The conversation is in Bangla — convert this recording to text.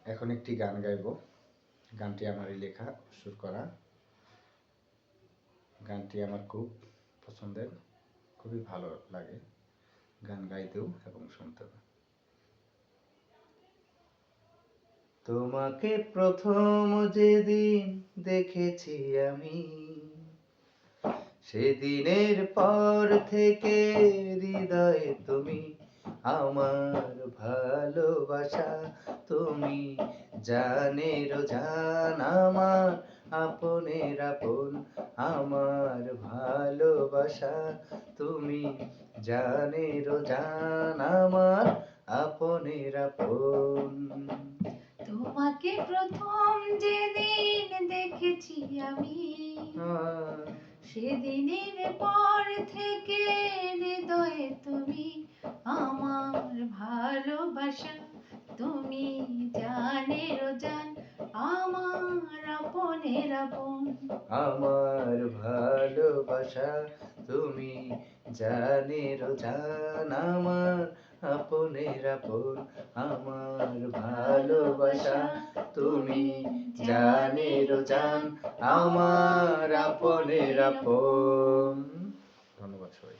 এখন একটি গান গাইব। গানটি আমারই লেখা, সুর করা। গানটি আমার খুব পছন্দের, খুবই ভালো লাগে গান গাইতেও এবং শুনতেও। তোমাকে প্রথম যেদিন দেখেছি আমি, সেদিনের পর থেকে হৃদয়ে তুমি আমার ভালোবাসা। তুমি জানের জান, আমার আপনের আপন, আমার ভালোবাসা। তুমি জানের জান, আমার আপনের আপন। তোমাকে প্রথম যেদিন দেখেছি আমি, সেদিনের পর থেকে হৃদয়ে তুমি আমার ভালোবাসা। তুমি জানের জান, আমার আপনের আপন। আমার ভালোবাসা। তুমি জানের জান, আমার আপনের আপন, আমার ভালোবাসা। তুমি জানের জান, আমার আপনের আপন। ধন্যবাদ সবাই।